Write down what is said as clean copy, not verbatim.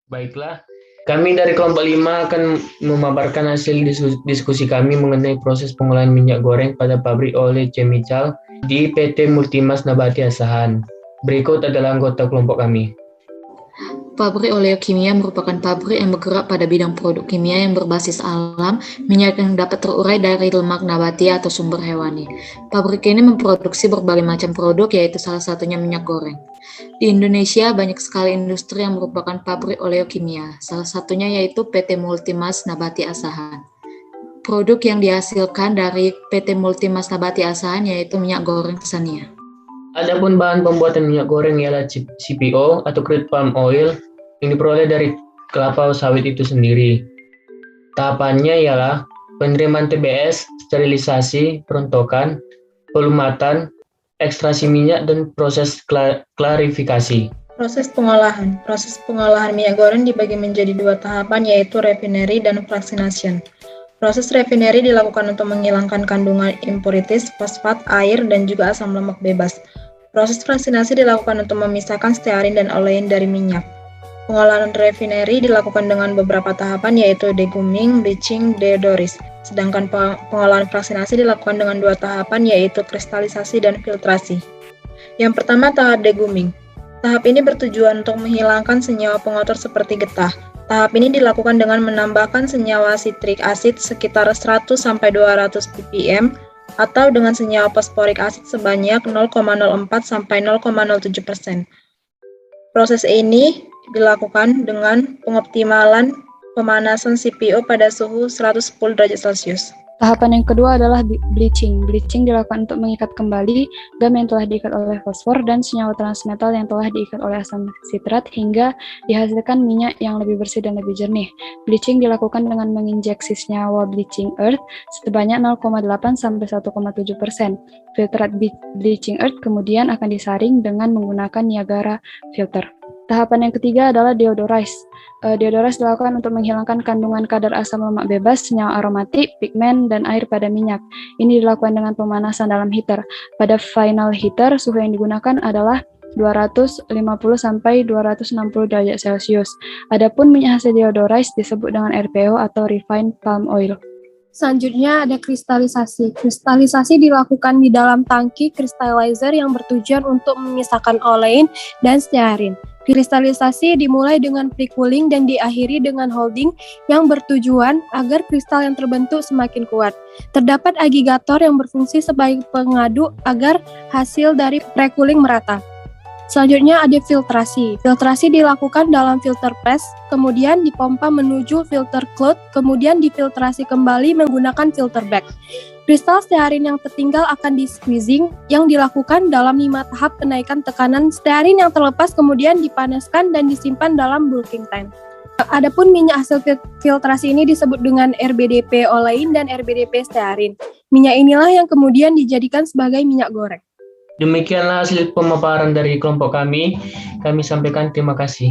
Baiklah, kami dari kelompok 5 akan memaparkan hasil diskusi kami mengenai proses pengolahan minyak goreng pada pabrik oleh Chemical di PT Multimas Nabati Asahan. Berikut adalah anggota kelompok kami. Pabrik oleokimia merupakan pabrik yang bergerak pada bidang produk kimia yang berbasis alam, minyak yang dapat terurai dari lemak nabati atau sumber hewani. Pabrik ini memproduksi berbagai macam produk, yaitu salah satunya minyak goreng. Di Indonesia, banyak sekali industri yang merupakan pabrik oleokimia, salah satunya yaitu PT Multimas Nabati Asahan. Produk yang dihasilkan dari PT Multimas Nabati Asahan yaitu minyak goreng Xania. Adapun bahan pembuatan minyak goreng ialah CPO atau crude palm oil yang diperoleh dari kelapa sawit itu sendiri. Tahapannya ialah penerimaan TBS, sterilisasi, perontokan, pelumatan, ekstraksi minyak, dan proses klarifikasi. Proses pengolahan minyak goreng dibagi menjadi 2 tahapan, yaitu refinery dan fractionation. Proses refinery dilakukan untuk menghilangkan kandungan impurities, fosfat, air, dan juga asam lemak bebas. Proses fractionasi dilakukan untuk memisahkan stearin dan olein dari minyak. Pengolahan refinery dilakukan dengan beberapa tahapan, yaitu deguming, bleaching, deodoris. Sedangkan pengolahan fractionasi dilakukan dengan 2 tahapan, yaitu kristalisasi dan filtrasi. Yang pertama, tahap deguming. Tahap ini bertujuan untuk menghilangkan senyawa pengotor seperti getah. Tahap ini dilakukan dengan menambahkan senyawa citric acid sekitar 100-200 ppm atau dengan senyawa fosforik acid sebanyak 0,04-0,07%. Proses ini dilakukan dengan pengoptimalan pemanasan CPO pada suhu 110 derajat Celcius. Tahapan yang kedua adalah bleaching. Bleaching dilakukan untuk mengikat kembali gam yang telah diikat oleh fosfor dan senyawa transmetal yang telah diikat oleh asam sitrat hingga dihasilkan minyak yang lebih bersih dan lebih jernih. Bleaching dilakukan dengan menginjeksi senyawa bleaching earth sebanyak 0,8-1,7%. Filtrat bleaching earth kemudian akan disaring dengan menggunakan Niagara filter. Tahapan yang ketiga adalah deodorize. Deodorize dilakukan untuk menghilangkan kandungan kadar asam lemak bebas, senyawa aromatik, pigmen, dan air pada minyak. Ini dilakukan dengan pemanasan dalam heater. Pada final heater, suhu yang digunakan adalah 250-260 derajat Celcius. Adapun minyak hasil deodorize disebut dengan RPO atau refined palm oil. Selanjutnya ada kristalisasi. Kristalisasi dilakukan di dalam tangki crystallizer yang bertujuan untuk memisahkan olein dan stearin. Kristalisasi dimulai dengan pre-cooling dan diakhiri dengan holding yang bertujuan agar kristal yang terbentuk semakin kuat. Terdapat agregator yang berfungsi sebagai pengaduk agar hasil dari pre-cooling merata. Selanjutnya ada filtrasi. Filtrasi dilakukan dalam filter press, kemudian dipompa menuju filter cloth, kemudian difiltrasi kembali menggunakan filter bag. Kristal stearin yang tertinggal akan di-squeezing yang dilakukan dalam 5 tahap kenaikan tekanan stearin yang terlepas kemudian dipanaskan dan disimpan dalam bulking tank. Adapun minyak hasil filtrasi ini disebut dengan RBDP olein dan RBDP stearin. Minyak inilah yang kemudian dijadikan sebagai minyak goreng. Demikianlah hasil pemaparan dari kelompok kami. Kami sampaikan terima kasih.